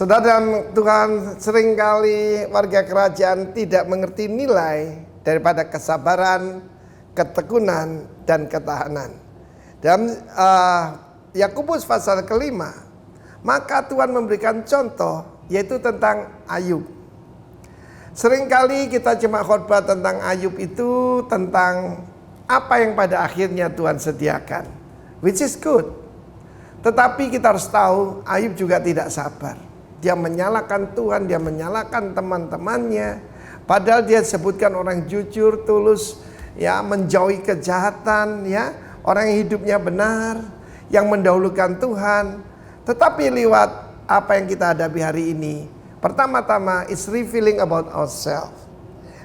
Saudara dalam Tuhan, seringkali warga kerajaan tidak mengerti nilai daripada kesabaran, ketekunan, dan ketahanan. Dalam Yakobus pasal kelima, maka Tuhan memberikan contoh, yaitu tentang Ayub. Seringkali kita cuma khotbah tentang Ayub itu tentang apa yang pada akhirnya Tuhan sediakan, which is good. Tetapi kita harus tahu Ayub juga tidak sabar. Dia menyalahkan Tuhan, dia menyalahkan teman-temannya. Padahal dia sebutkan orang jujur, tulus, ya, menjauhi kejahatan, ya, orang yang hidupnya benar, yang mendahulukan Tuhan. Tetapi lewat apa yang kita hadapi hari ini, pertama-tama is revealing about ourselves.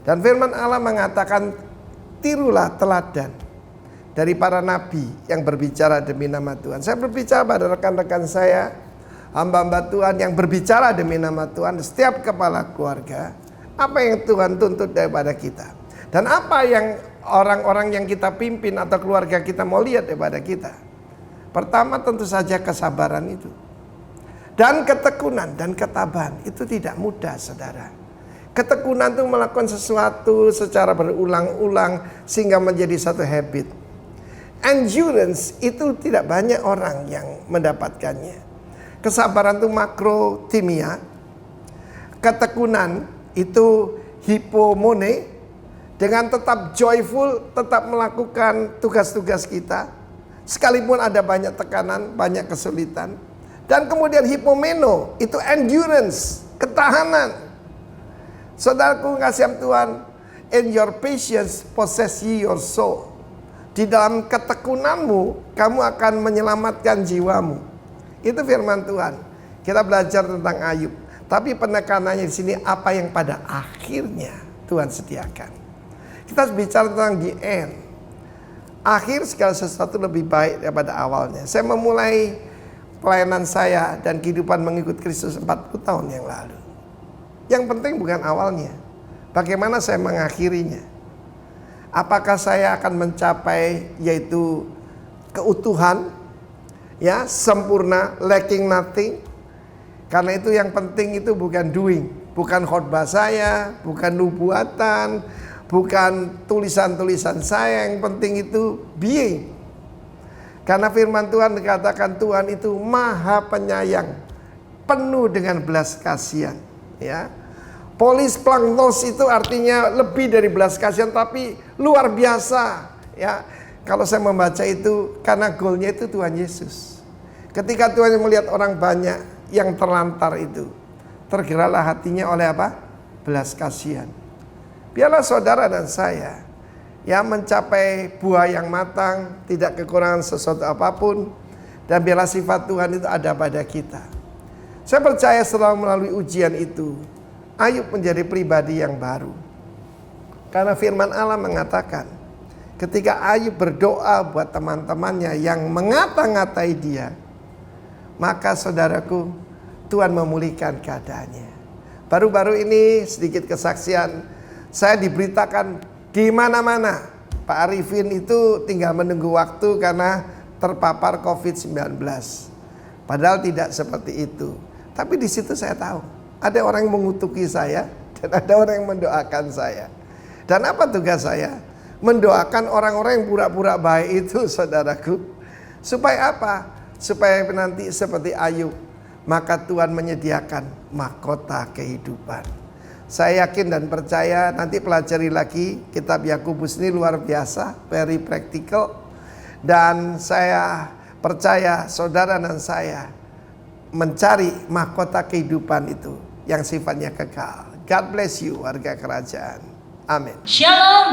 Dan firman Allah mengatakan, tirulah teladan dari para nabi yang berbicara demi nama Tuhan. Saya berbicara pada rekan-rekan saya, hamba-hamba Tuhan yang berbicara demi nama Tuhan, setiap kepala keluarga, apa yang Tuhan tuntut daripada kita. Dan apa yang orang-orang yang kita pimpin atau keluarga kita mau lihat daripada kita. Pertama tentu saja kesabaran itu. Dan ketekunan dan ketabahan itu tidak mudah, saudara. Ketekunan itu melakukan sesuatu secara berulang-ulang sehingga menjadi satu habit. Endurance itu tidak banyak orang yang mendapatkannya. Kesabaran itu makrotimia. Ketekunan itu hipomone. Dengan tetap joyful, tetap melakukan tugas-tugas kita. Sekalipun ada banyak tekanan, banyak kesulitan. Dan kemudian hipomeno, itu endurance, ketahanan. Saudaraku kasih Tuhan, in your patience possess ye your soul. Di dalam ketekunanmu, kamu akan menyelamatkan jiwamu. Itu firman Tuhan. Kita belajar tentang Ayub. Tapi penekanannya di sini apa yang pada akhirnya Tuhan sediakan. Kita bicara tentang the end. Akhir segala sesuatu lebih baik daripada awalnya. Saya memulai pelayanan saya dan kehidupan mengikut Kristus 40 tahun yang lalu. Yang penting bukan awalnya, bagaimana saya mengakhirinya. Apakah saya akan mencapai yaitu keutuhan, ya, sempurna, lacking nothing. Karena itu yang penting itu bukan doing, bukan khotbah saya, bukan nubuatan, bukan tulisan-tulisan saya. Yang penting itu being. Karena firman Tuhan dikatakan Tuhan itu maha penyayang, penuh dengan belas kasihan, ya. Polis planktos itu artinya lebih dari belas kasihan, tapi luar biasa, ya. Kalau saya membaca itu karena goalnya itu Tuhan Yesus. Ketika Tuhan melihat orang banyak yang terlantar itu, tergeraklah hatinya oleh apa? Belas kasihan. Biarlah saudara dan saya yang mencapai buah yang matang, tidak kekurangan sesuatu apapun, dan biarlah sifat Tuhan itu ada pada kita. Saya percaya setelah melalui ujian itu, Ayub menjadi pribadi yang baru. Karena firman Allah mengatakan, ketika Ayub berdoa buat teman-temannya yang mengata-ngatai dia, maka saudaraku, Tuhan memulihkan keadaannya. Baru-baru ini sedikit kesaksian, saya diberitakan di mana-mana Pak Arifin itu tinggal menunggu waktu karena terpapar COVID-19. Padahal tidak seperti itu. Tapi di situ saya tahu ada orang yang mengutuki saya dan ada orang yang mendoakan saya. Dan apa tugas saya? Mendoakan orang-orang yang pura-pura baik itu, saudaraku. Supaya apa? Supaya nanti seperti Ayub, maka Tuhan menyediakan mahkota kehidupan. Saya yakin dan percaya, nanti pelajari lagi kitab Yakobus ini luar biasa, very practical. Dan saya percaya saudara dan saya mencari mahkota kehidupan itu yang sifatnya kekal. God bless you warga kerajaan. Amin. Shalom.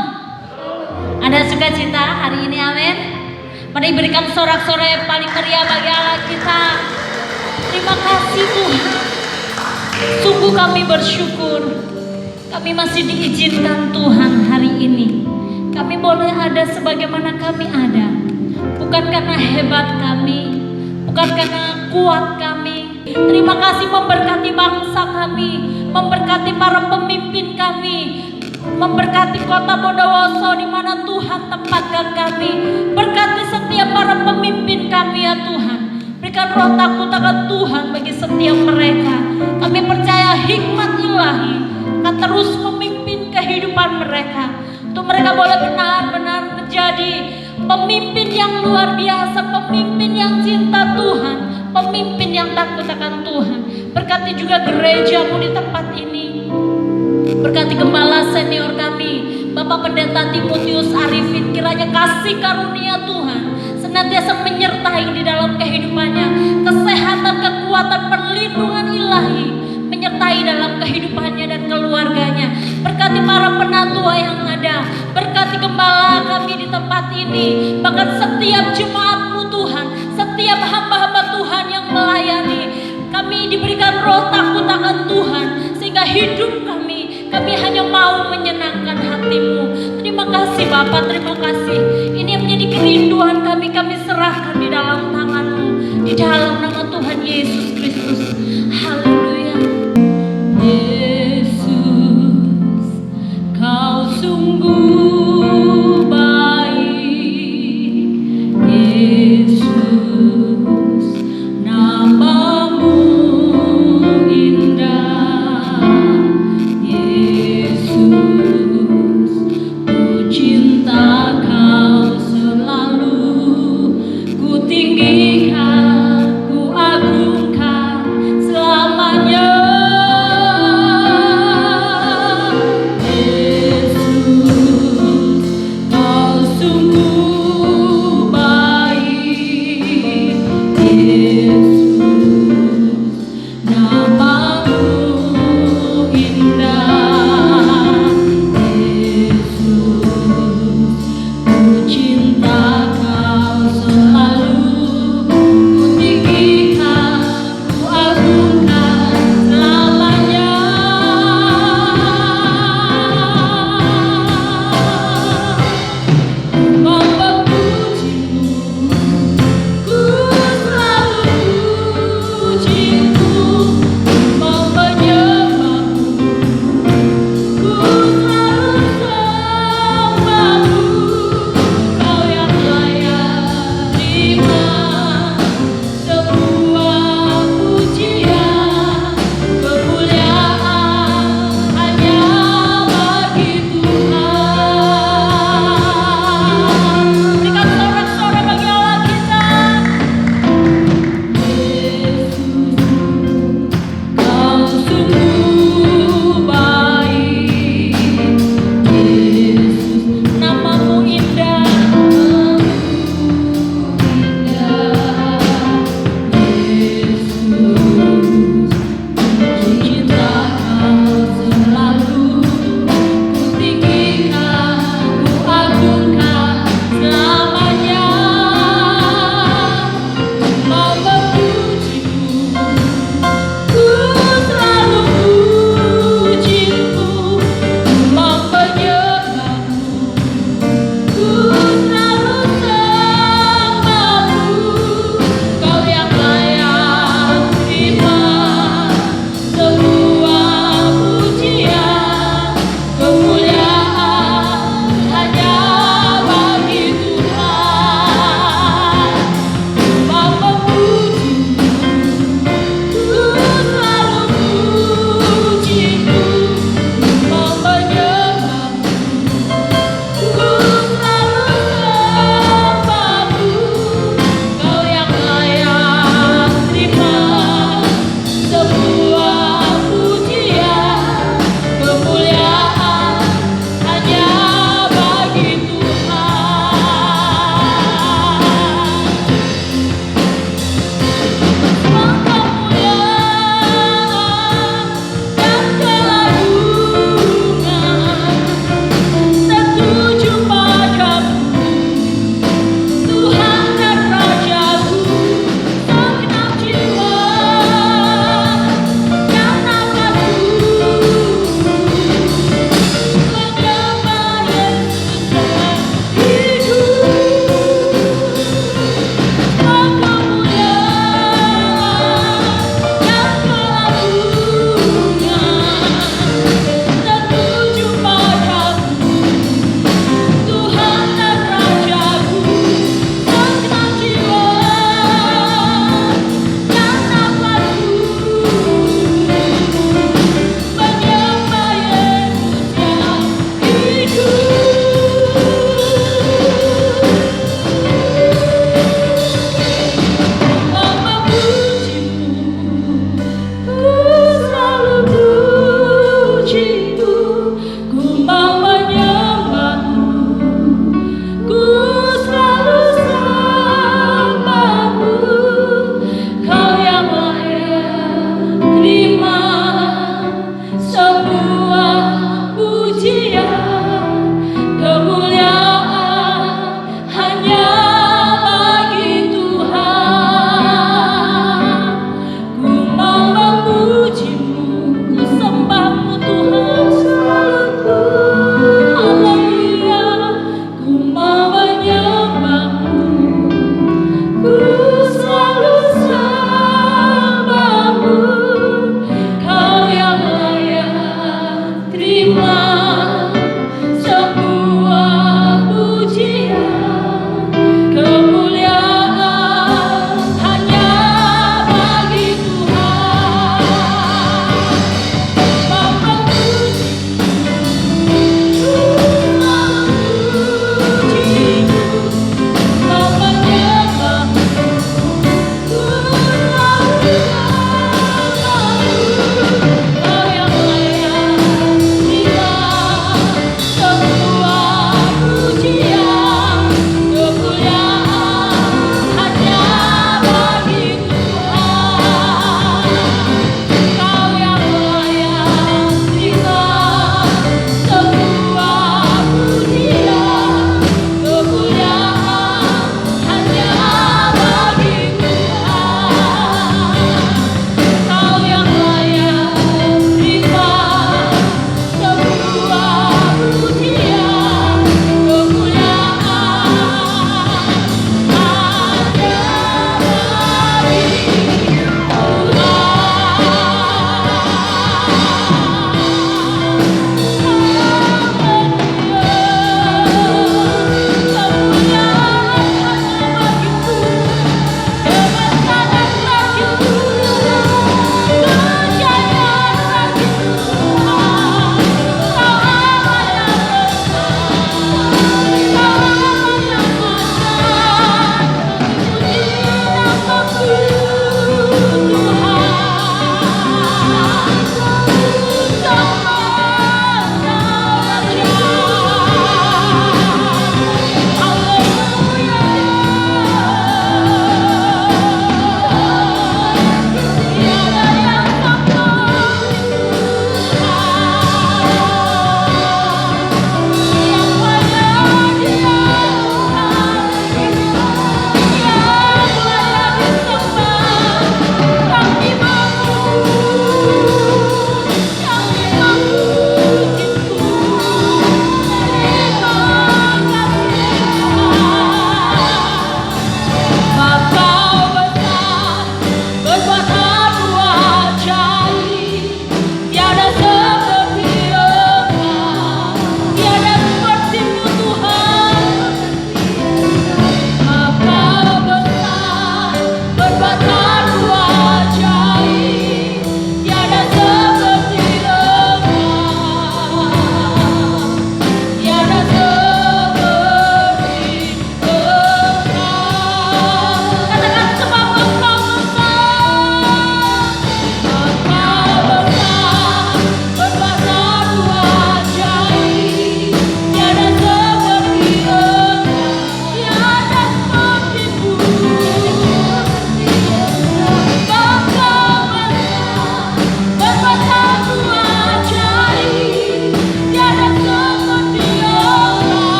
Ada sukacita hari ini, amin. Mari berikan sorak-sorai yang paling meriah bagi Allah kita. Terima kasih Tuhan. Sungguh kami bersyukur. Kami masih diizinkan Tuhan hari ini. Kami boleh ada sebagaimana kami ada. Bukan karena hebat kami, bukan karena kuat kami. Terima kasih memberkati bangsa kami, memberkati para pemimpin kami, memberkati kota Bondowoso di mana Tuhan tempatkan kami. Berkati setiap para pemimpin kami ya Tuhan. Berikan roh takut akan Tuhan bagi setiap mereka. terus memimpin kehidupan mereka. Untuk mereka boleh benar-benar menjadi pemimpin yang luar biasa, pemimpin yang cinta Tuhan, pemimpin yang takut akan Tuhan. Berkati juga gerejamu di tempat ini. Berkati gembala senior kami, Bapak Pendeta Timotius Arifin, kiranya kasih karunia Tuhan senantiasa menyertai di dalam kehidupannya. Kesehatan, kekuatan, perlindungan ilahi menyertai dalam kehidupannya dan keluarganya. Berkati para penatua yang ada, berkati gembala kami di tempat ini, bahkan setiap jemaatmu Tuhan, setiap hamba-hamba Tuhan yang melayani. Kami diberikan roh takut akan Tuhan, sehingga hidup kami hanya mau menyenangkan hati-Mu. Terima kasih Bapa, terima kasih. Ini yang menjadi kerinduan kami serahkan di dalam tangan-Mu, di dalam nama Tuhan Yesus Kristus. Haleluya. Yesus, Kau sungguh baik. Yesus, nama-Mu indah. Yesus, ku cinta Kau selalu, ku tinggikan, ku agungkan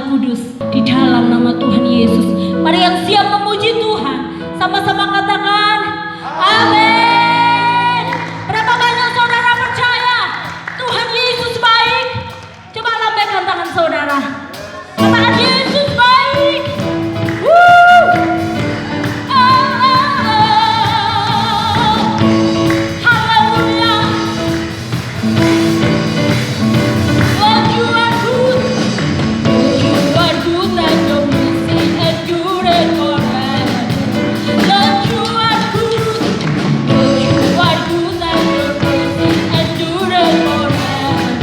Kudus di dalam nama Tuhan Yesus. Mari yang siap memuji Tuhan, sama-sama katakan amin. Berapa banyak saudara percaya Tuhan Yesus baik? Coba lambaikan tangan saudara, katakan Yesus baik. Woo! Haleluya. Lord, you are good. You are good and your mercy endureth forever. Lord, you are good. Lord, you are good and your mercy endureth forever.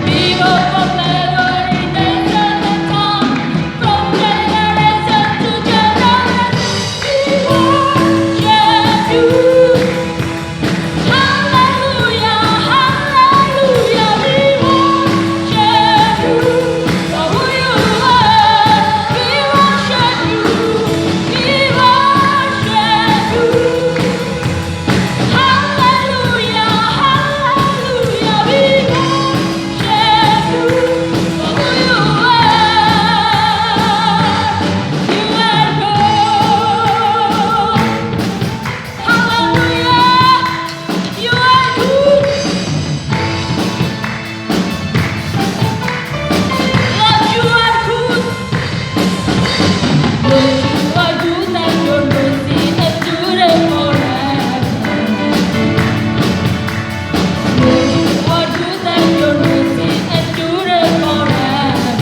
People from every nation and tongue, from generation to generation, we worship you. Hallelujah, hallelujah, we worship you for who you are. We worship you, we worship you. Hallelujah, hallelujah, we worship you for who you are. You are good. Hallelujah. You are good. Lord, you are good. Lord, you are good and your mercy endureth forever. Lord, you are good and your mercy endureth forever.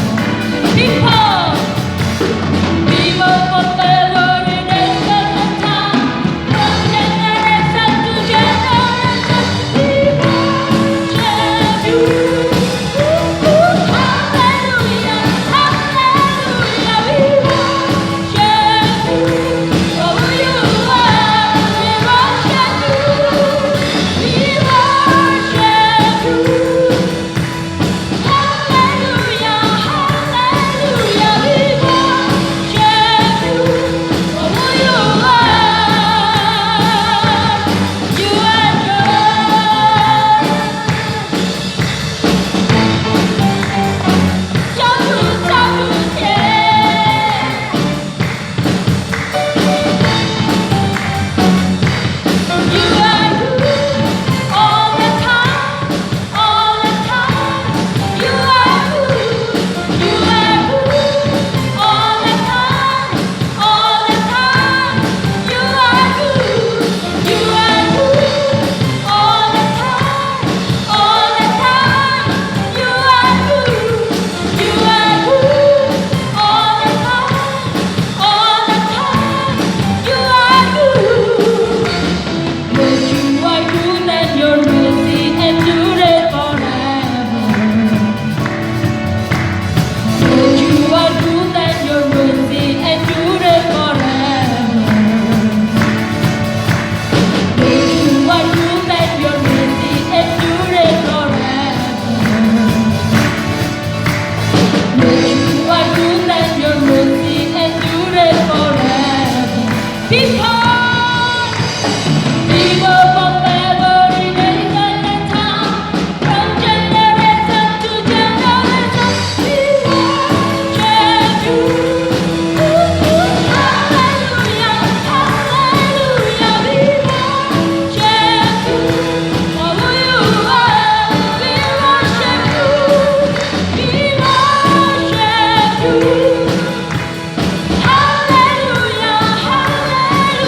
People from every nation and tongue, from generation to generation, we worship you. Hallelujah, hallelujah, we worship you for who you are. We worship you, we worship you. Hallelujah, hallelujah, we worship you for who you are. You are good. Cabut, cabut, yeah. You are good all the time, all the time. You are good, you are good all the time, all the time. You are good, you are good all the time, all the time. You are good, you are good all the time, all the time. You are good. Lord, you are good and your mercy endureth forever. Lord, you are good and your mercy endureth forever. Lord, you are good and your mercy endureth forever. Lord, you are good and your mercy endureth forever. People from every nation and tongue, from generation to generation, we worship you. Hallelujah, hallelujah, we worship you for who you are. We worship you, we worship you. Hallelujah, hallelujah.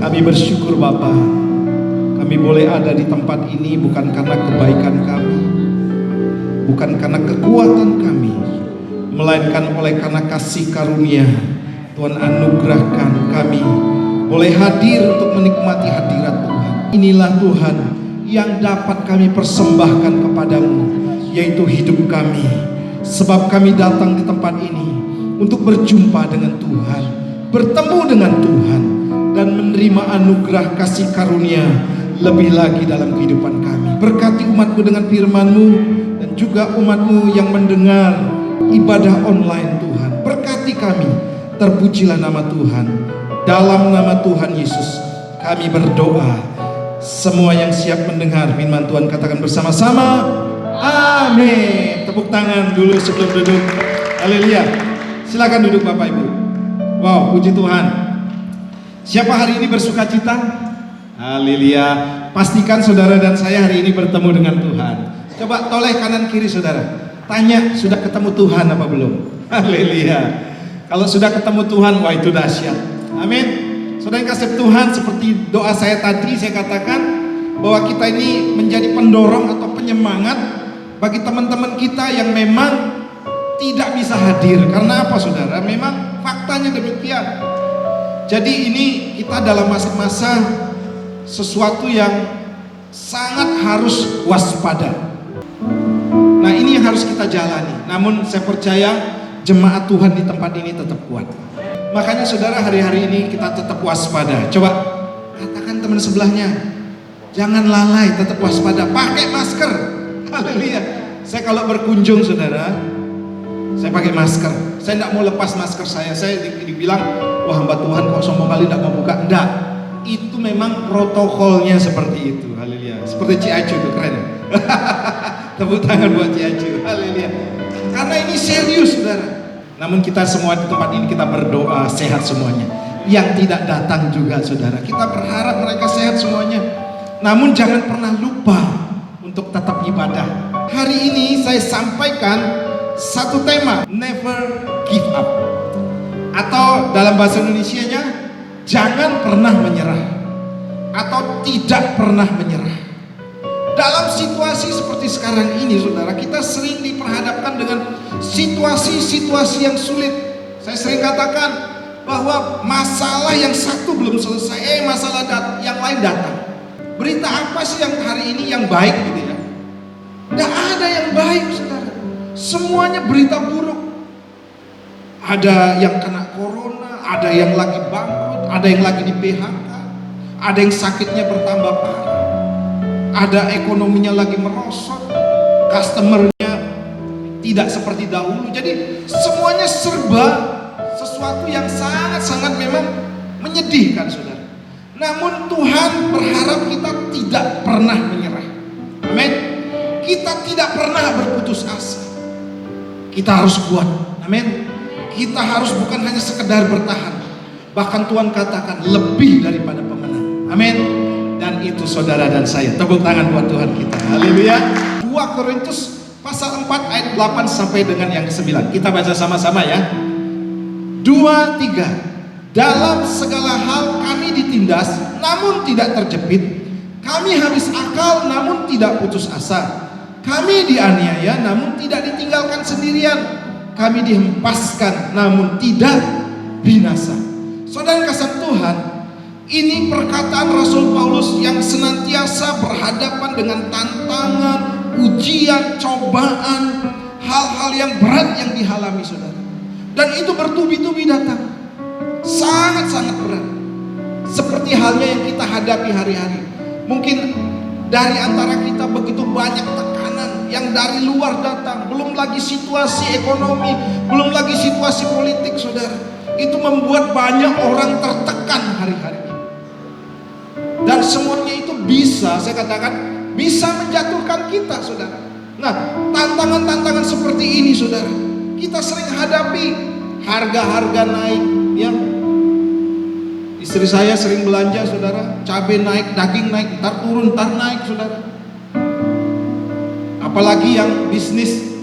Kami bersyukur Bapa, kami boleh ada di tempat ini bukan karena kebaikan kami, bukan karena kekuatan kami, melainkan oleh karena kasih karunia Tuhan anugerahkan kami boleh hadir untuk menikmati hadirat Tuhan. Inilah Tuhan yang dapat kami persembahkan kepadamu, yaitu hidup kami. Sebab kami datang di tempat ini untuk berjumpa dengan Tuhan, bertemu dengan Tuhan, dan menerima anugerah kasih karunia lebih lagi dalam kehidupan kami. Berkati umatmu dengan firman-Mu dan juga umatmu yang mendengar ibadah online Tuhan. Berkati kami, terpujilah nama Tuhan. Dalam nama Tuhan Yesus kami berdoa. Semua yang siap mendengar firman Tuhan katakan bersama-sama amin. Tepuk tangan dulu sebelum duduk. Haleluya. Silakan duduk Bapak Ibu. Wow, puji Tuhan. Siapa hari ini bersuka cita? Haleluya. Pastikan saudara dan saya hari ini bertemu dengan Tuhan. Coba toleh kanan kiri saudara. Tanya, sudah ketemu Tuhan apa belum? Haleluya. Kalau sudah ketemu Tuhan, wah itu dahsyat. Amin. Saudara yang kasih Tuhan, seperti doa saya tadi, saya katakan bahwa kita ini menjadi pendorong atau penyemangat bagi teman-teman kita yang memang tidak bisa hadir. Karena apa saudara? Memang faktanya demikian. Jadi ini kita dalam masa-masa sesuatu yang sangat harus waspada. Nah ini yang harus kita jalani. Namun saya percaya jemaat Tuhan di tempat ini tetap kuat. Makanya saudara hari-hari ini kita tetap waspada. Coba katakan teman sebelahnya, jangan lalai, tetap waspada. Pakai masker. Haleluya. Saya kalau berkunjung saudara, saya pakai masker. Saya tidak mau lepas masker saya. Saya dibilang, wah hamba Tuhan kok sombong kali tidak mau buka. Enggak. Itu memang protokolnya seperti itu. Haleluya. Seperti Ciacu itu keren. Tepuk tangan buat Ciacu. Haleluya. Karena ini serius saudara. Namun kita semua di tempat ini kita berdoa sehat semuanya. Yang tidak datang juga saudara. Kita berharap mereka sehat semuanya. Namun jangan pernah lupa untuk tetap ibadah. Hari ini saya sampaikan satu tema, never give up. Atau dalam bahasa Indonesianya, jangan pernah menyerah. Atau tidak pernah menyerah. Dalam situasi seperti sekarang ini saudara, kita sering diperhadapkan dengan situasi-situasi yang sulit. Saya sering katakan bahwa masalah yang satu belum selesai, masalah yang lain datang. Berita apa sih yang hari ini yang baik gitu ya? Tidak ada yang baik saudara. Semuanya berita buruk. Ada yang kena corona, ada yang lagi bangkrut, ada yang lagi di PHK, ada yang sakitnya bertambah parah, ada ekonominya lagi merosot, customernya tidak seperti dahulu. Jadi semuanya serba sesuatu yang sangat-sangat memang menyedihkan saudara. Namun Tuhan berharap kita tidak pernah menyerah. Amin. Kita tidak pernah berputus asa. Kita harus kuat. Amin. Kita harus bukan hanya sekedar bertahan. Bahkan Tuhan katakan lebih daripada pemenang. Amin. Dan itu saudara dan saya. Tepuk tangan buat Tuhan kita. Haleluya. 2 Korintus pasal 4 ayat 8 sampai dengan yang ke-9. Kita baca sama-sama ya. 2, 3. Dalam segala hal kami ditindas namun tidak terjepit. Kami habis akal namun tidak putus asa. Kami dianiaya namun tidak ditinggalkan sendirian. Kami dihempaskan namun tidak binasa. Saudara kasih Tuhan, ini perkataan Rasul Paulus yang senantiasa berhadapan dengan tantangan, ujian, cobaan, hal-hal yang berat yang dialami saudara. Dan itu bertubi-tubi datang. Sangat-sangat berat. Seperti halnya yang kita hadapi hari-hari. Mungkin dari antara kita begitu banyak tekanan yang dari luar datang, belum lagi situasi ekonomi, belum lagi situasi politik saudara. Itu membuat banyak orang tertekan hari-hari ini. Dan semuanya itu bisa, saya katakan, bisa menjatuhkan kita saudara. Nah, tantangan-tantangan seperti ini saudara, kita sering hadapi. Harga-harga naik ya. Istri saya sering belanja saudara, cabai naik, daging naik, ntar turun, ntar naik saudara. Apalagi yang bisnis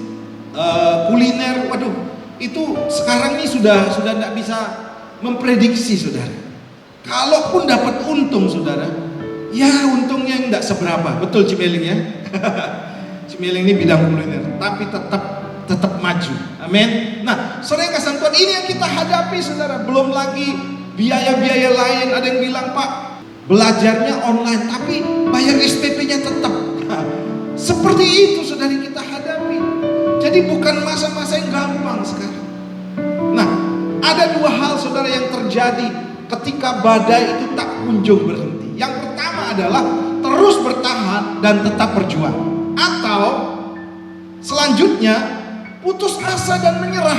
kuliner, waduh, itu sekarang ini sudah tidak bisa memprediksi, saudara. Kalaupun dapat untung, saudara, ya untungnya tidak seberapa, betul Cimeling ya. Cimeling ini bidang kuliner, tapi tetap maju. Amin. Nah, saudara yang kasih Tuhan, ini yang kita hadapi, saudara. Belum lagi biaya-biaya lain. Ada yang bilang, Pak, belajarnya online, tapi bayar SPP-nya tetap. Nah, seperti itu, saudara, yang kita hadapi. Jadi bukan masa-masa yang gampang sekarang. Nah, ada dua hal, saudara, yang terjadi ketika badai itu tak kunjung berhenti. Yang pertama adalah terus bertahan dan tetap berjuang. Atau selanjutnya putus asa dan menyerah.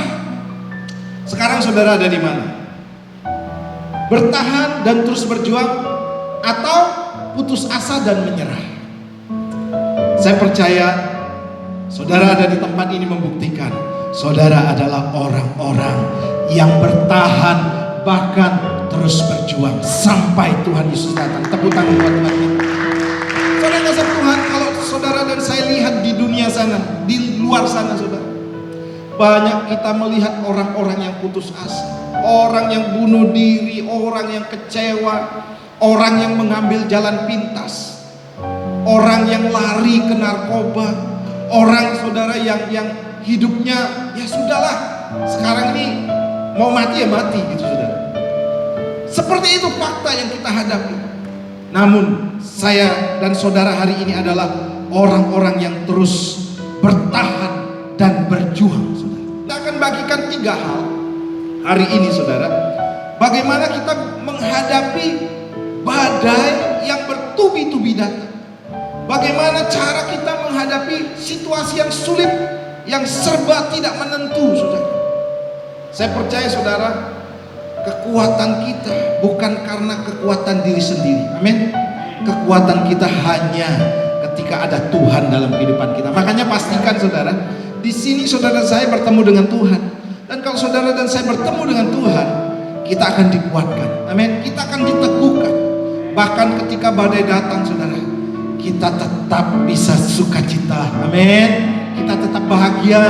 Sekarang saudara ada di mana? Bertahan dan terus berjuang atau putus asa dan menyerah? Saya percaya saudara ada di tempat ini membuktikan saudara adalah orang-orang yang bertahan bahkan terus berjuang sampai Tuhan Yesus datang. Tepuk tangan buat Tuhan kita. Saudara kasih Tuhan, kalau saudara dan saya lihat di dunia sana, di luar sana, saudara, banyak kita melihat orang-orang yang putus asa, orang yang bunuh diri, orang yang kecewa, orang yang mengambil jalan pintas, orang yang lari ke narkoba, orang, saudara, yang hidupnya ya sudahlah, sekarang ini mau mati ya mati gitu, saudara. Seperti itu fakta yang kita hadapi. Namun saya dan saudara hari ini adalah orang-orang yang terus bertahan dan berjuang, saudara. Kita akan bagikan 3 hal hari ini, saudara. Bagaimana kita menghadapi badai yang bertubi-tubi datang. Bagaimana cara kita menghadapi situasi yang sulit, yang serba tidak menentu, saudara. Saya percaya, saudara, kekuatan kita bukan karena kekuatan diri sendiri. Amin. Kekuatan kita hanya ketika ada Tuhan dalam kehidupan kita. Makanya pastikan, saudara, di sini saudara saya bertemu dengan Tuhan. Dan kalau saudara dan saya bertemu dengan Tuhan, kita akan dikuatkan. Amin. Kita akan diteguhkan. Bahkan ketika badai datang, saudara, kita tetap bisa sukacita. Amin. Kita tetap bahagia.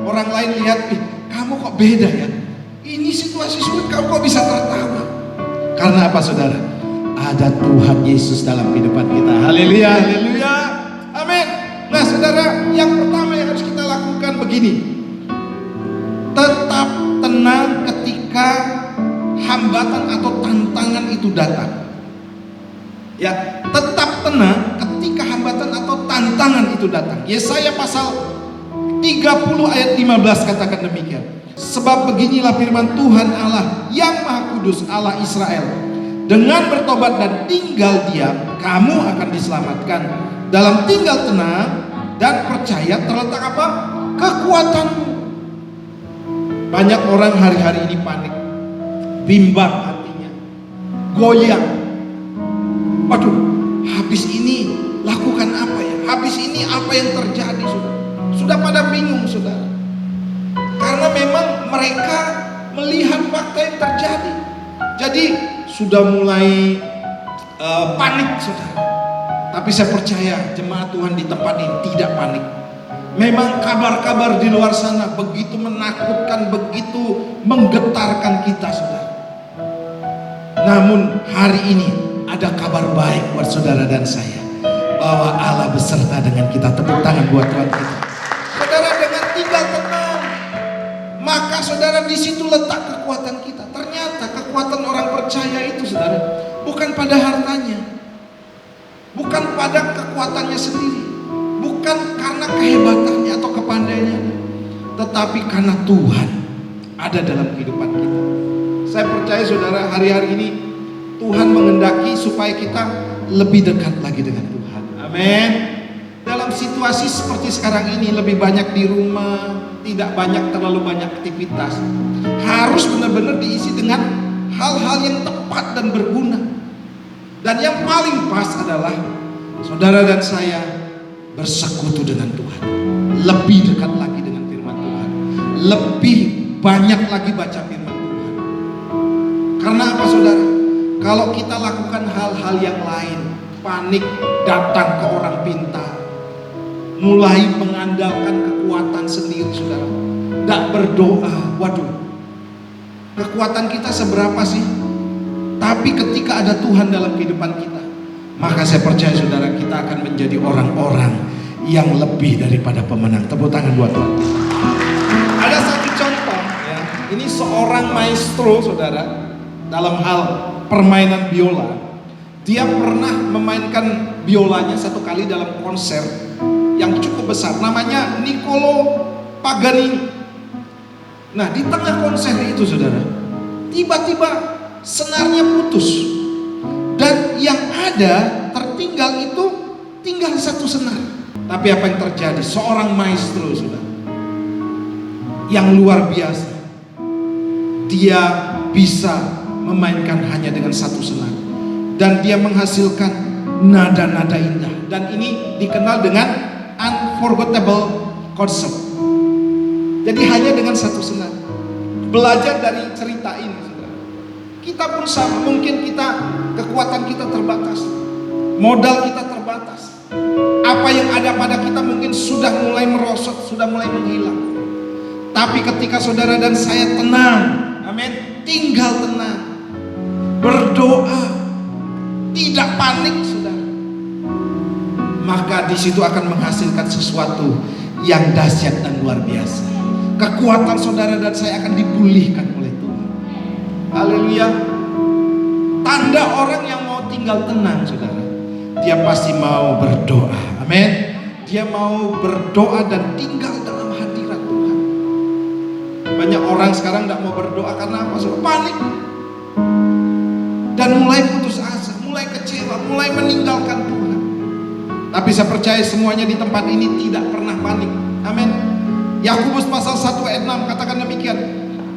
Orang lain lihat, kamu kok beda ya? Ini situasi sulit, kamu kok bisa tertawa? Karena apa, saudara? Ada Tuhan Yesus dalam kehidupan kita. Haleluya, haleluya, amin. Nah, saudara, yang pertama yang harus kita lakukan begini: tetap tenang ketika hambatan atau tantangan itu datang. Ya, tetap tenang ketika hambatan atau tantangan itu datang. Yesaya pasal 30 ayat 15 katakan demikian. Sebab beginilah firman Tuhan Allah yang Maha Kudus, Allah Israel. Dengan bertobat dan tinggal diam, kamu akan diselamatkan. Dalam tinggal tenang dan percaya terletak apa? Kekuatanmu. Banyak orang hari-hari ini panik, bimbang hatinya, goyang. Waduh, habis ini lakukan apa ya? Habis ini apa yang terjadi, saudara? Sudah pada bingung, saudara. Karena memang mereka melihat fakta yang terjadi. Jadi sudah mulai panik, saudara. Tapi saya percaya jemaat Tuhan di tempat ini tidak panik. Memang kabar-kabar di luar sana begitu menakutkan, begitu menggetarkan kita, saudara. Namun hari ini ada kabar baik buat saudara dan saya, bahwa Allah beserta dengan kita. Tepuk tangan buat Tuhan kita. Saudara, dengan tinggal tenang, maka saudara, di situ letak kekuatan kita. Ternyata kekuatan orang percaya itu, saudara, bukan pada hartanya, bukan pada kekuatannya sendiri, bukan karena kehebatannya atau kepandaiannya, tetapi karena Tuhan ada dalam kehidupan kita. Saya percaya, saudara, hari-hari ini Tuhan mengendaki supaya kita lebih dekat lagi dengan Tuhan. Amin. Dalam situasi seperti sekarang ini, lebih banyak di rumah, tidak terlalu banyak aktivitas, harus benar-benar diisi dengan hal-hal yang tepat dan berguna. Dan yang paling pas adalah saudara dan saya bersekutu dengan Tuhan, lebih dekat lagi dengan firman Tuhan, lebih banyak lagi baca firman Tuhan. Karena apa, saudara? Kalau kita lakukan hal-hal yang lain, panik, datang ke orang pintar, mulai mengandalkan kekuatan sendiri, saudara. Tidak berdoa. Waduh, kekuatan kita seberapa sih? Tapi ketika ada Tuhan dalam kehidupan kita, maka saya percaya saudara, kita akan menjadi orang-orang yang lebih daripada pemenang. Tepuk tangan buat Tuhan. Ada satu contoh ya. Ini seorang maestro saudara dalam hal permainan biola. Dia pernah memainkan biolanya satu kali dalam konser yang cukup besar, namanya Niccolo Paganini. Nah, di tengah konser itu saudara, tiba-tiba senarnya putus, dan yang ada tertinggal itu tinggal satu senar. Tapi apa yang terjadi? Seorang maestro saudara yang luar biasa, dia bisa memainkan hanya dengan satu senar, dan dia menghasilkan nada-nada indah, dan ini dikenal dengan unforgettable concert. Jadi hanya dengan satu senar. Belajar dari cerita ini saudara, kita pun sama. Mungkin kekuatan kita terbatas, modal kita terbatas, apa yang ada pada kita mungkin sudah mulai merosot, sudah mulai menghilang. Tapi ketika saudara dan saya tenang, amin, tinggal tenang, berdoa, tidak panik saudara, maka di situ akan menghasilkan sesuatu yang dahsyat dan luar biasa. Kekuatan saudara dan saya akan dipulihkan oleh Tuhan. Haleluya. Tanda orang yang mau tinggal tenang saudara, dia pasti mau berdoa. Amin. Dia mau berdoa dan tinggal dalam hadirat Tuhan. Banyak orang sekarang tidak mau berdoa karena apa? Panik. Dan mulai putus asa, mulai kecewa, mulai meninggalkan Tuhan. Tapi saya percaya semuanya di tempat ini tidak pernah panik. Amin. Yakobus pasal 1 ayat 6 katakan demikian,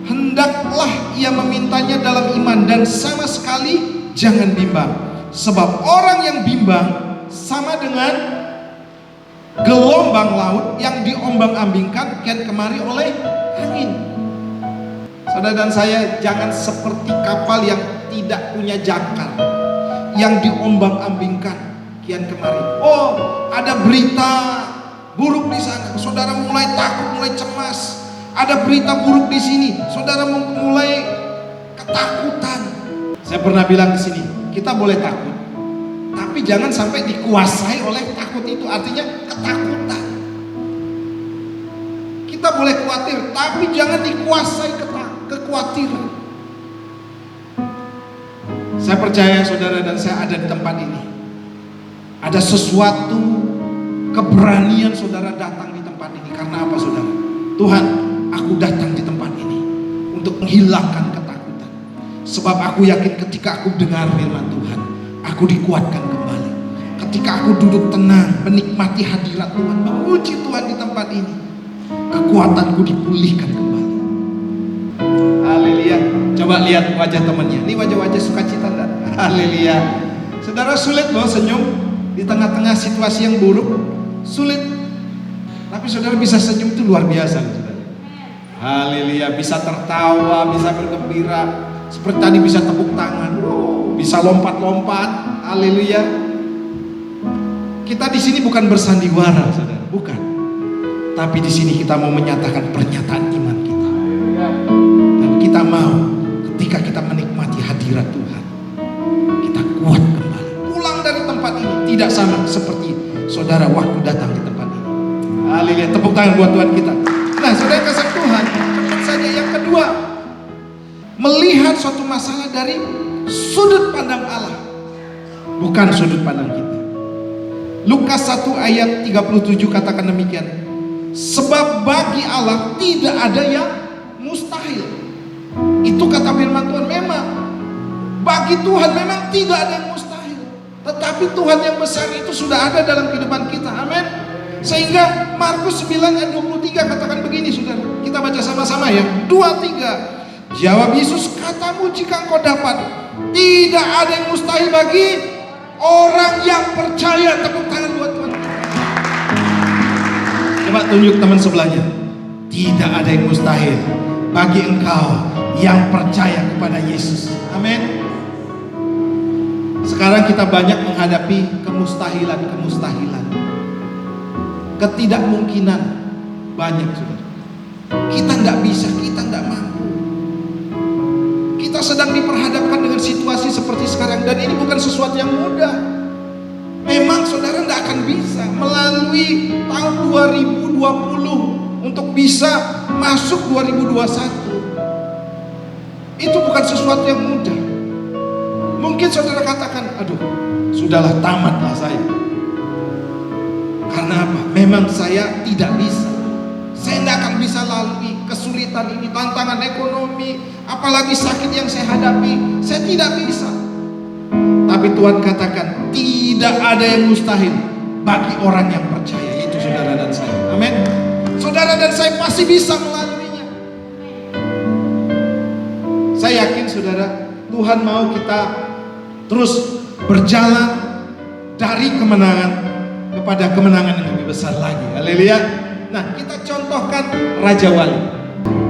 hendaklah ia memintanya dalam iman dan sama sekali jangan bimbang, sebab orang yang bimbang sama dengan gelombang laut yang diombang-ambingkan kian kemari oleh angin. Saudara dan saya, jangan seperti kapal yang tidak punya jangkar, yang diombang-ambingkan kian kemari. Oh, ada berita buruk di sana, saudara mulai takut, mulai cemas. Ada berita buruk di sini, saudara mulai ketakutan. Saya pernah bilang di sini, kita boleh takut, tapi jangan sampai dikuasai oleh takut itu, artinya ketakutan. Kita boleh khawatir, tapi jangan dikuasai kekhawatiran. Saya percaya saudara dan saya ada di tempat ini, ada sesuatu keberanian saudara datang di tempat ini. Karena apa saudara? Tuhan, aku datang di tempat ini untuk menghilangkan ketakutan. Sebab aku yakin ketika aku dengar firman Tuhan, aku dikuatkan kembali. Ketika aku duduk tenang, menikmati hadirat Tuhan, memuji Tuhan di tempat ini, kekuatanku dipulihkan kembali. Haleluya. Coba lihat wajah temannya. Ini wajah-wajah sukacita enggak? Haleluya. Saudara, sulit loh senyum di tengah-tengah situasi yang buruk. Sulit, tapi saudara bisa senyum itu luar biasa saudara. Haleluya, bisa tertawa, bisa bergembira, seperti tadi bisa tepuk tangan, bisa lompat-lompat. Haleluya. Kita di sini bukan bersandiwara saudara, bukan. Tapi di sini kita mau menyatakan pernyataan iman kita. Dan kita mau ketika kita menikmati hadirat Tuhan, kita kuat kembali. Pulang dari tempat ini tidak sama seperti saudara waktu datang di tempat ini. Haleluya, tepuk tangan buat Tuhan kita. Nah, saudara kasih Tuhan, cepat saja yang kedua, melihat suatu masalah dari sudut pandang Allah, bukan sudut pandang kita. Lukas 1 ayat 37 katakan demikian, sebab bagi Allah tidak ada yang mustahil. Itu kata firman Tuhan. Memang bagi Tuhan memang tidak ada yang mustahil, tetapi Tuhan yang besar itu sudah ada dalam kehidupan kita. Amin. Sehingga Markus 9 ayat 23 katakan begini saudara, kita baca sama-sama ya, 2-3. Jawab Yesus, katamu jika engkau dapat, tidak ada yang mustahil bagi orang yang percaya. Tepuk tangan buat Tuhan. Coba tunjuk teman sebelahnya, tidak ada yang mustahil bagi engkau yang percaya kepada Yesus. Amin. Sekarang kita banyak menghadapi kemustahilan, ketidakmungkinan. Banyak saudara. Kita tidak bisa, kita tidak mampu. Kita sedang diperhadapkan dengan situasi seperti sekarang, dan ini bukan sesuatu yang mudah. Memang saudara tidak akan bisa melalui tahun 2020 untuk bisa masuk 2021. Itu bukan sesuatu yang mudah. Mungkin saudara katakan, aduh, sudahlah, tamatlah saya. Karena apa? Memang saya tidak bisa. Saya tidak akan bisa lalui kesulitan ini, tantangan ekonomi, apalagi sakit yang saya hadapi. Saya tidak bisa. Tapi Tuhan katakan, tidak ada yang mustahil bagi orang yang percaya, yaitu saudara dan saya. Amin. Saudara dan saya pasti bisa melaluinya. Saya yakin saudara, Tuhan mau kita terus berjalan dari kemenangan kepada kemenangan yang lebih besar lagi. Haleluya. Nah, kita contohkan Raja Wali.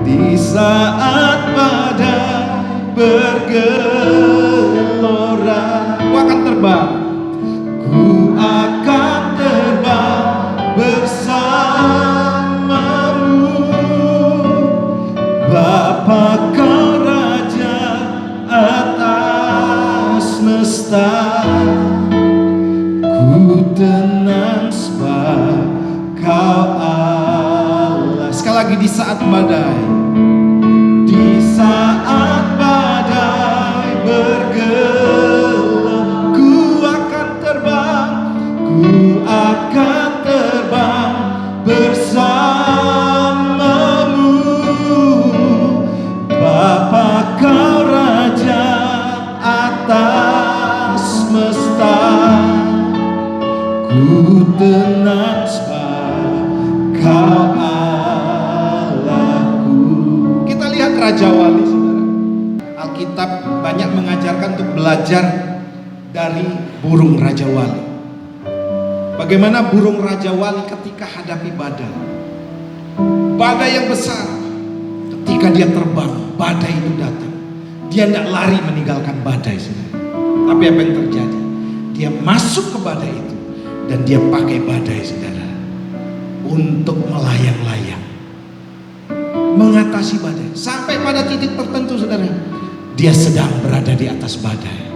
Di saat badai bergelora, ku akan terbang, ku akan terbang bersamamu. Bapa kau Raja atas semesta, ku tenang sebab kau Allah. Sekali lagi, di saat badai, di saat badai bergelora, ku akan terbang, ku akan terbang bersamamu. Bapa kau Raja atas semesta, ku tenang sebab kau Allahku. Kita lihat Raja Wali, saudara. Alkitab banyak mengajarkan untuk belajar dari burung Raja Wali. Bagaimana burung Raja Wali ketika hadapi badai. Badai yang besar, ketika dia terbang, badai itu datang. Dia tidak lari meninggalkan badai, saudara. Tapi apa yang terjadi? Dia masuk ke badai itu, dan dia pakai badai, saudara, untuk melayang-layang, mengatasi badai. Sampai pada titik tertentu, saudara, dia sedang berada di atas badai,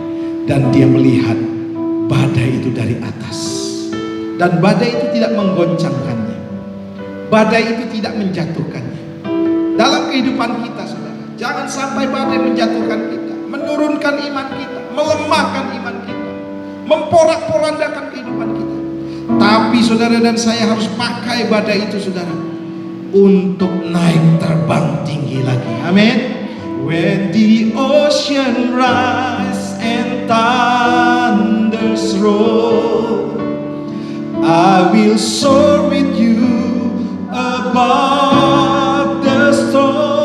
dan dia melihat badai itu dari atas, dan badai itu tidak menggoncangkannya, badai itu tidak menjatuhkannya. Dalam kehidupan kita, saudara, jangan sampai badai menjatuhkan kita, menurunkan iman kita, melemahkan iman kita, memporak-porandakan kehidupan kita. Tapi saudara dan saya harus pakai badai itu, saudara, untuk naik terbang tinggi lagi. Amin. When the ocean rise and thunders roar, I will soar with you above the storm.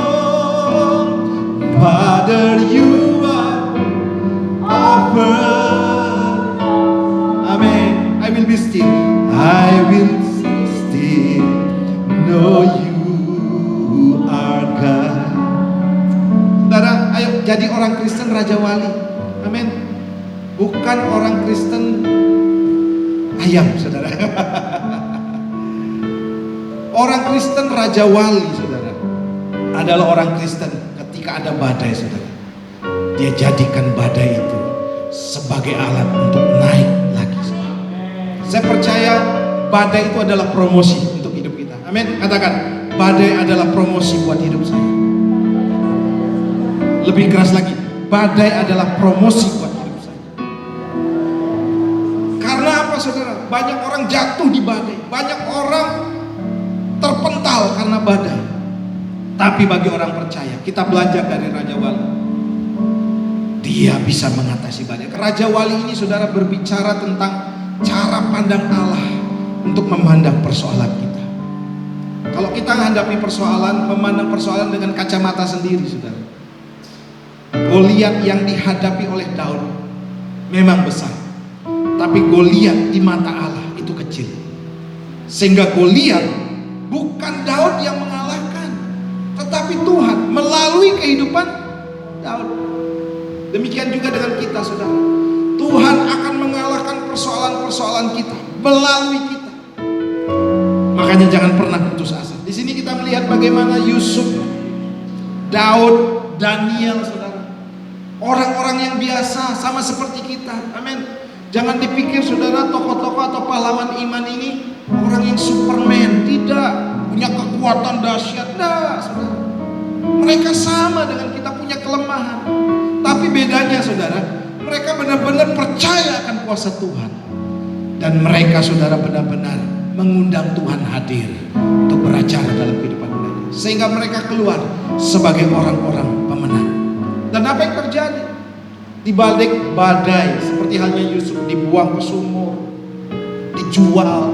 Father, you are over. Amen. I will be still. I will still know you are God. Saudara, ayo jadi orang Kristen Raja Wali. Amin. Bukan orang Kristen ayam, saudara. Orang Kristen Raja Wali, saudara, adalah orang Kristen ketika ada badai, saudara, dia jadikan badai itu sebagai alat untuk naik lagi, saudara. Saya percaya badai itu adalah promosi untuk hidup kita. Amin. Katakan, badai adalah promosi buat hidup saya. Lebih keras lagi, badai adalah promosi buat hidup saya. Karena apa, saudara? Banyak orang jatuh di badai, banyak orang terpental karena badai. Tapi bagi orang percaya, kita belajar dari Raja Wali, dia bisa mengatasi badai. Raja Wali ini, saudara, berbicara tentang cara pandang Allah untuk memandang persoalan kita. Kalau kita menghadapi persoalan, memandang persoalan dengan kacamata sendiri, saudara, Goliat yang dihadapi oleh Daud memang besar, tapi Goliat di mata Allah itu kecil. Sehingga Goliat bukan Daud yang mengalahkan, tetapi Tuhan melalui kehidupan Daud. Demikian juga dengan kita, saudara. Tuhan akan mengalahkan persoalan-persoalan kita melalui kita. Maka Makanya jangan pernah putus asa. Di sini kita melihat bagaimana Yusuf, Daud, Daniel, saudara. Orang-orang yang biasa sama seperti kita. Amin. Jangan dipikir saudara tokoh-tokoh atau pahlawan iman ini orang yang superman. Tidak, punya kekuatan dahsyat. Tidak, saudara. Mereka sama dengan kita, punya kelemahan. Tapi bedanya saudara, mereka benar-benar percaya akan kuasa Tuhan. Dan mereka saudara benar-benar mengundang Tuhan hadir untuk beracara dalam kehidupan mereka, sehingga mereka keluar sebagai orang-orang pemenang. Dan apa yang terjadi? Di balik badai, seperti halnya Yusuf, dibuang ke sumur, dijual,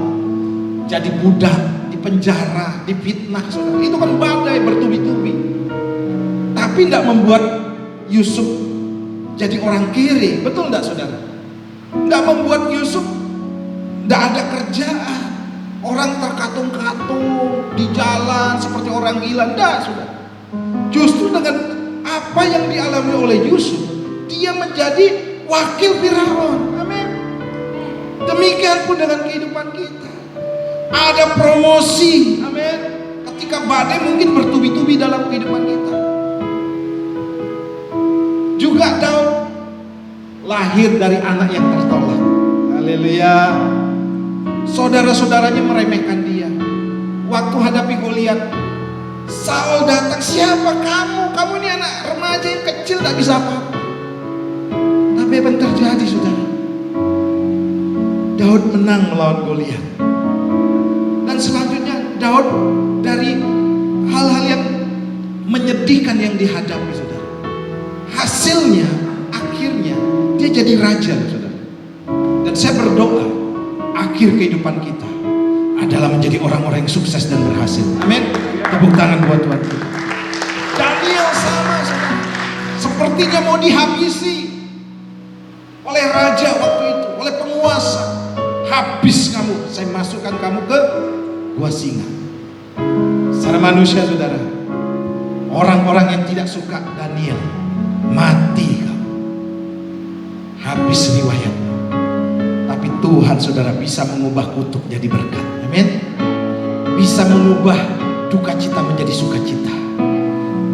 jadi budak, dipenjara, difitnah, saudara. Itu kan badai bertubi-tubi. Tapi tidak membuat Yusuf jadi orang kiri, betul tidak saudara? Tidak membuat Yusuf tidak ada kerjaan, orang terkatung-katung di jalan seperti orang gila. Tidak saudara. Justru dengan apa yang dialami oleh Yusuf, dia menjadi wakil Firaun. Amin. Demikian pun dengan kehidupan kita. Ada promosi. Amin. Ketika badai mungkin bertubi-tubi dalam kehidupan kita. Juga Daud lahir dari anak yang tertolak. Haleluya. Saudara-saudaranya meremehkan dia. Waktu hadapi Goliat, Saul datang, siapa kamu? Kamu ini anak remaja yang kecil, tak bisa apa-apa. Tapi apa yang terjadi saudara? Daud menang melawan Goliat. Dan selanjutnya Daud dari hal-hal yang menyedihkan yang dihadapi saudara, hasilnya akhirnya dia jadi raja saudara. Dan saya berdoa akhir kehidupan kita adalah menjadi orang-orang yang sukses dan berhasil. Amin. Tepuk tangan buat Tuhan. Daniel sama saudara, sepertinya mau dihabisi oleh raja waktu itu, oleh penguasa. Habis kamu, saya masukkan kamu ke gua singa. Secara manusia saudara, orang-orang yang tidak suka Daniel, mati kamu, habis riwayatmu. Tapi Tuhan saudara bisa mengubah kutuk jadi berkat. Amin. Bisa mengubah duka cita menjadi sukacita.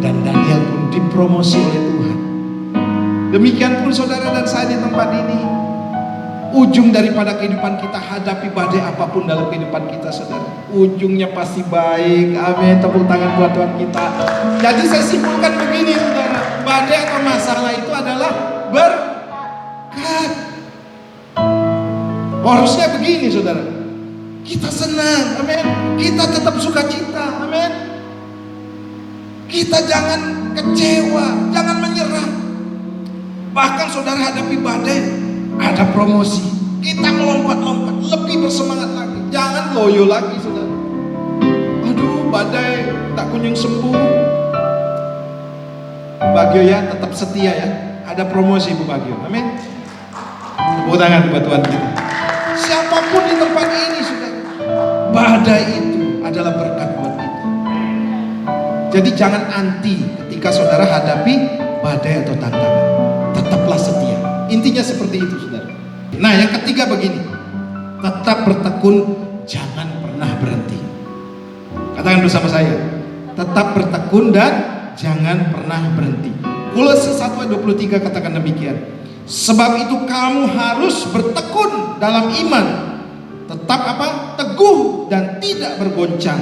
Dan Daniel pun dipromosi oleh Tuhan. Demikian pun saudara dan saya di tempat ini, ujung daripada kehidupan kita, hadapi badai apapun dalam kehidupan kita saudara, ujungnya pasti baik. Amin. Tepuk tangan buat Tuhan kita. Jadi saya simpulkan begini saudara, badai atau masalah itu adalah berkat. Harusnya begini saudara, kita senang, amin. Kita tetap sukacita, amin. Kita jangan kecewa, jangan menyerah. Bahkan saudara hadapi badai, ada promosi, kita melompat-lompat, lebih bersemangat lagi. Jangan loyo lagi saudara. Aduh badai tak kunjung sembuh. Bagio ya, tetap setia ya. Ada promosi Bu Bagio, amin. Tepuk tangan buat Tuhan kita. Siapapun di tempat ini saudara, badai itu adalah berkat buat kita. Jadi jangan anti ketika saudara hadapi badai atau tantangan. Tetaplah setia. Intinya seperti itu saudara. Nah yang ketiga begini, tetap bertekun, jangan pernah berhenti. Katakan bersama saya, tetap bertekun dan jangan pernah berhenti. Kolose 1:23 katakan demikian. Sebab itu kamu harus bertekun dalam iman, tetap apa? Teguh dan tidak bergoncang,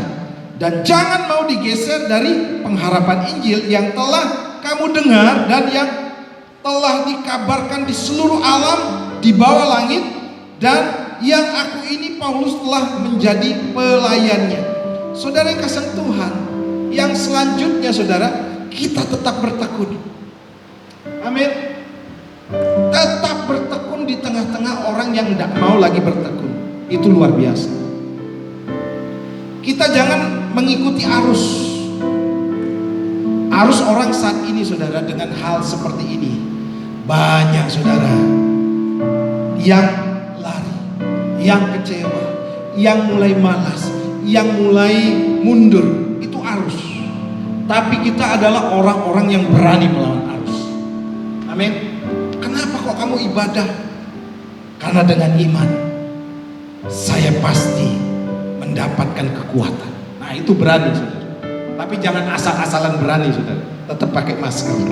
dan jangan mau digeser dari pengharapan Injil yang telah kamu dengar dan yang telah dikabarkan di seluruh alam di bawah langit, dan yang aku ini Paulus telah menjadi pelayannya. Saudara yang kasih Tuhan, yang selanjutnya saudara, kita tetap bertekun. Amin. Tetap bertekun di tengah-tengah orang yang tidak mau lagi bertekun. Itu luar biasa. Kita jangan mengikuti arus orang saat ini saudara, dengan hal seperti ini. Banyak saudara yang lari, yang kecewa, yang mulai malas, yang mulai mundur. Itu arus. Tapi kita adalah orang-orang yang berani melawan arus. Amin. Kenapa kok kamu ibadah? Karena dengan iman saya pasti mendapatkan kekuatan. Nah itu berani saudara. Tapi jangan asal-asalan berani saudara. Tetap pakai masker.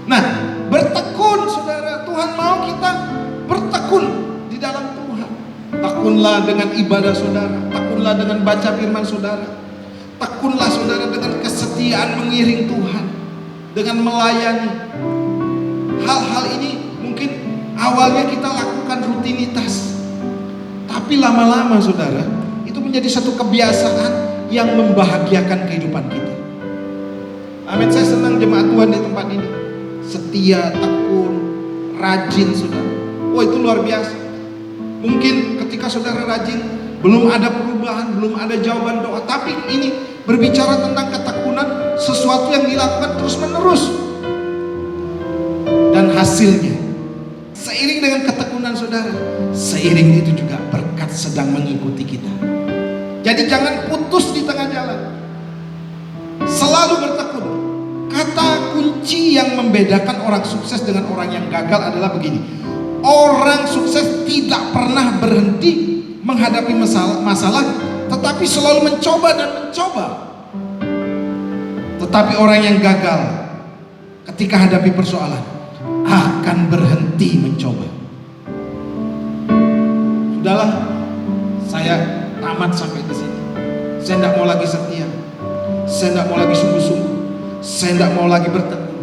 Nah bertekun saudara. Tuhan mau kita bertekun di dalam Tuhan. Tekunlah dengan ibadah saudara. Tekunlah dengan baca firman saudara. Tekunlah saudara dengan kesetiaan mengiring Tuhan. Dengan melayani. Hal-hal ini mungkin awalnya kita lakukan rutinitas. Tapi lama-lama saudara, itu menjadi satu kebiasaan yang membahagiakan kehidupan kita. Amin, saya senang jemaat Tuhan di tempat ini. Setia, tekun, rajin saudara. Oh itu luar biasa. Mungkin ketika saudara rajin, belum ada perubahan, belum ada jawaban doa. Tapi ini berbicara tentang ketekunan, sesuatu yang dilakukan terus menerus. Dan hasilnya, seiring dengan ketekunan saudara, seiring itu juga berkat sedang mengikuti kita. Jadi jangan putus di tengah jalan. Selalu bertekun. Kata kunci yang membedakan orang sukses dengan orang yang gagal adalah begini. Orang sukses tidak pernah berhenti menghadapi masalah, tetapi selalu mencoba dan mencoba. Tetapi orang yang gagal ketika hadapi persoalan akan berhenti mencoba. Sudahlah, saya tamat sampai di sini. Saya tidak mau lagi setia. Saya tidak mau lagi sungguh-sungguh. Saya tidak mau lagi bertekun.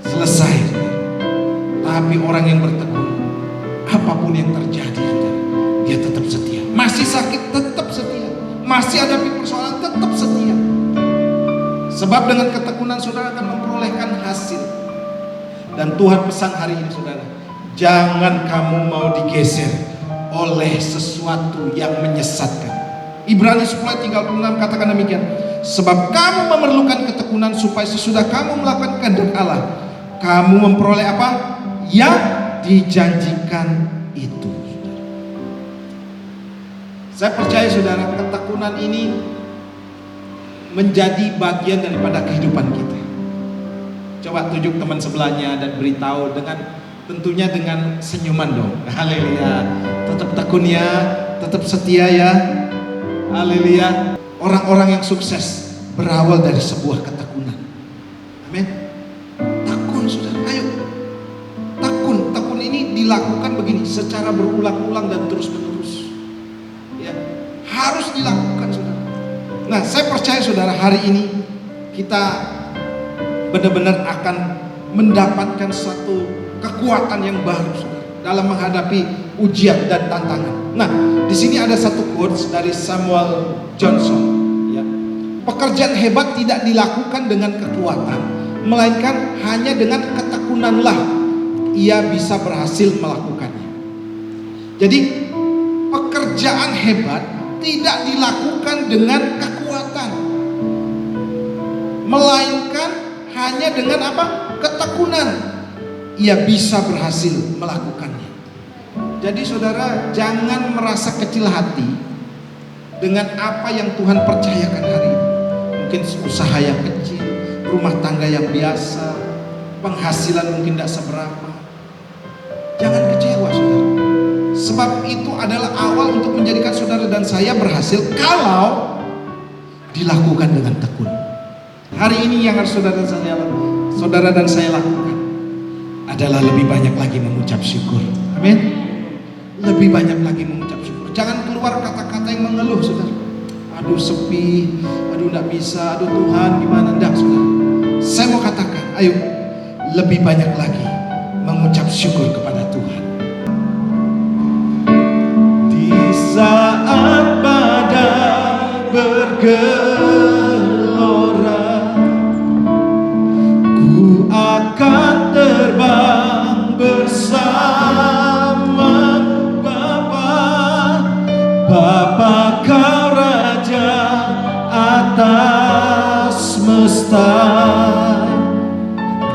Selesai. Tapi orang yang bertekun, apapun yang terjadi, dia tetap setia. Masih sakit, tetap setia. Masih hadapi persoalan, tetap setia. Sebab dengan ketekunan saudara akan memperolehkan hasil. Dan Tuhan pesan hari ini saudara, jangan kamu mau digeser oleh sesuatu yang menyesatkan. Ibrani 10:36 katakan demikian. Sebab kamu memerlukan ketekunan supaya sesudah kamu melakukan kehendak Allah, kamu memperoleh apa? Yang dijanjikan itu. Saya percaya saudara, ketekunan ini menjadi bagian daripada kehidupan kita. Coba tunjuk teman sebelahnya dan beritahu tentunya dengan senyuman dong. Haleluya. Tetap tekun ya, tetap setia ya. Haleluya. Orang-orang yang sukses berawal dari sebuah ketekunan. Amin. Tekun saudara, ayo. Tekun ini dilakukan begini secara berulang-ulang dan terus-menerus. Ya, harus dilakukan saudara. Nah, saya percaya saudara hari ini kita benar-benar akan mendapatkan satu kekuatan yang baru saudara, dalam menghadapi ujian dan tantangan. Nah, di sini ada satu quotes dari Samuel Johnson. Ya. Pekerjaan hebat tidak dilakukan dengan kekuatan, melainkan hanya dengan ketekunanlah ia bisa berhasil melakukannya. Jadi, pekerjaan hebat tidak dilakukan dengan kekuatan, melainkan hanya dengan apa? Ketekunan. Ia bisa berhasil melakukannya. Jadi saudara, jangan merasa kecil hati dengan apa yang Tuhan percayakan hari ini. Mungkin usaha yang kecil, rumah tangga yang biasa, penghasilan mungkin tidak seberapa. Jangan kecewa saudara. Sebab itu adalah awal untuk menjadikan saudara dan saya berhasil kalau dilakukan dengan tekun. Hari ini yang harus saudara dan saya lakukan adalah lebih banyak lagi mengucap syukur. Amin. Lebih banyak lagi mengucap syukur. Jangan keluar kata-kata yang mengeluh saudara. Aduh sepi, aduh tidak bisa, aduh Tuhan gimana, enggak saudara. Saya mau katakan, ayo lebih banyak lagi mengucap syukur kepada Tuhan. Di saat badai bergelora, akan terbang bersama Bapa kau Raja atas semesta.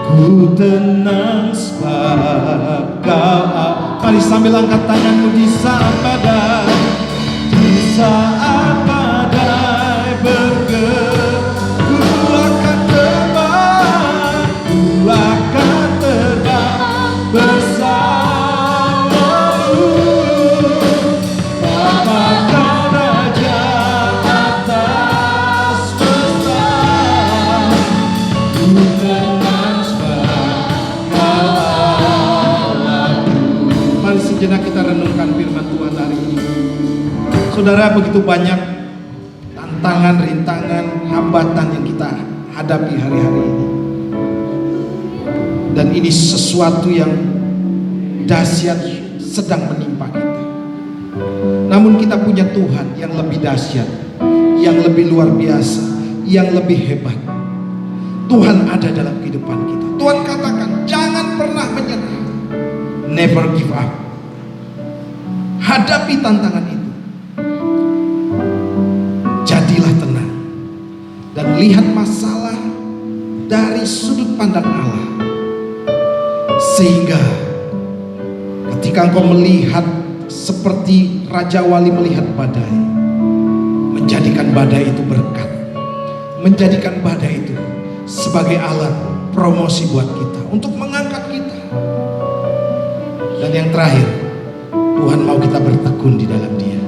Ku tenang sebab kau. Mari sambil angkat tanganmu di saat badai. Di saat badai bergelora, ku akan terbang, ku akan terbang bersamamu. Bapa kau Saudara, begitu banyak tantangan, rintangan, hambatan yang kita hadapi hari-hari ini. Dan ini sesuatu yang dahsyat sedang menimpa kita. Namun kita punya Tuhan yang lebih dahsyat, yang lebih luar biasa, yang lebih hebat. Tuhan ada dalam kehidupan kita. Tuhan katakan, jangan pernah menyerah. Never give up. Hadapi tantangan itu. Jadilah tenang. Dan lihat masalah dari sudut pandang Allah. Sehingga ketika engkau melihat seperti Raja Wali melihat badai, menjadikan badai itu berkat, menjadikan badai itu sebagai alat promosi buat kita, untuk mengangkat kita. Dan yang terakhir, Tuhan mau kita bertekun di dalam Dia.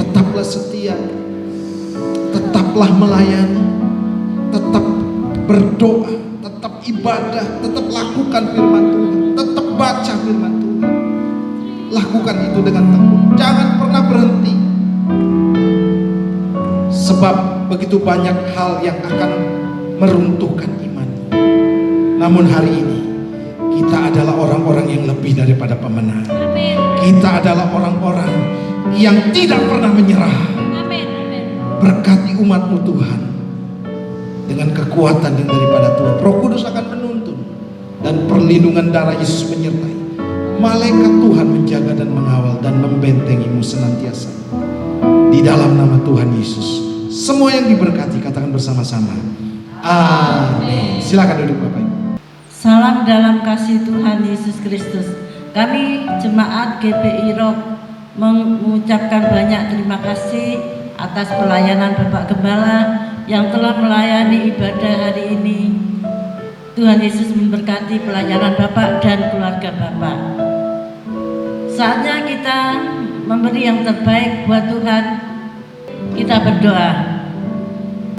Tetaplah setia, tetaplah melayani, tetap berdoa, tetap ibadah, tetap lakukan firman Tuhan, tetap baca firman Tuhan. Lakukan itu dengan tekun, jangan pernah berhenti. Sebab begitu banyak hal yang akan meruntuhkan iman. Namun hari ini kita adalah orang-orang yang lebih daripada pemenang. Amin. Kita adalah orang-orang yang tidak pernah menyerah. Amin. Amin. Berkati umat-Mu Tuhan dengan kekuatan yang daripada Tuhan. Roh Kudus akan menuntun dan perlindungan darah Yesus menyertai. Malaikat Tuhan menjaga dan mengawal dan membentengimu senantiasa. Di dalam nama Tuhan Yesus. Semua yang diberkati katakan bersama-sama. Amin. Silakan duduk Bapak Ibu. Salam dalam kasih Tuhan Yesus Kristus. Kami jemaat GPI Rock mengucapkan banyak terima kasih atas pelayanan Bapak Gembala yang telah melayani ibadah hari ini. Tuhan Yesus memberkati pelayanan Bapak dan keluarga Bapak. Saatnya kita memberi yang terbaik buat Tuhan. Kita berdoa.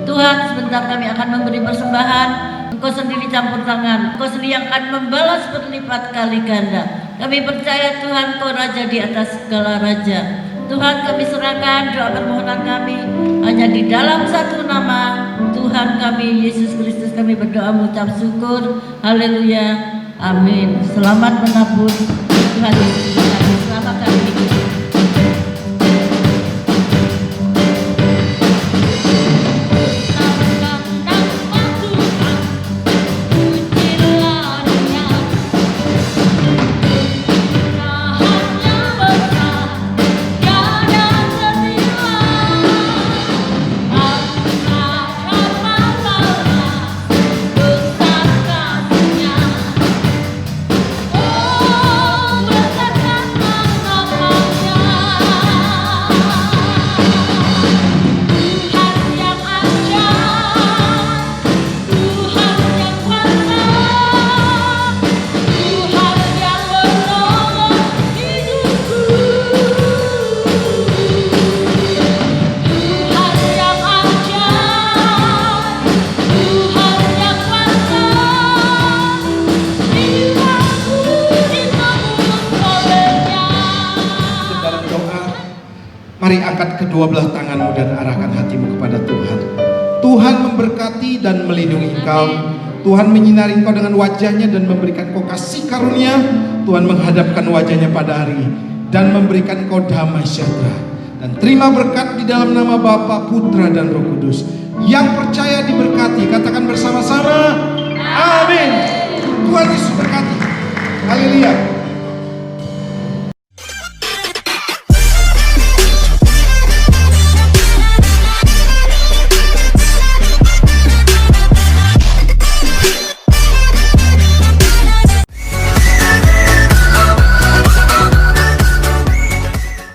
Tuhan, sebentar kami akan memberi persembahan. Engkau sendiri campur tangan, Engkau sendiri yang akan membalas berlipat kali ganda. Kami percaya Tuhan, Kau Raja di atas segala raja. Tuhan, kami serahkan doa permohonan kami hanya di dalam satu nama Tuhan kami, Yesus Kristus. Kami berdoa mengucap syukur. Haleluya. Amin. Selamat menabur. Tuhan Yesus berkati. Selamat kami. Mari angkat kedua belah tanganmu dan arahkan hatimu kepada Tuhan. Tuhan memberkati dan melindungi engkau. Tuhan menyinari engkau dengan wajahnya dan memberikan engkau kasih karunia. Tuhan menghadapkan wajahnya pada hari dan memberikan engkau damai sejahtera. Dan terima berkat di dalam nama Bapa, Putra dan Roh Kudus. Yang percaya diberkati, katakan bersama-sama. Amin.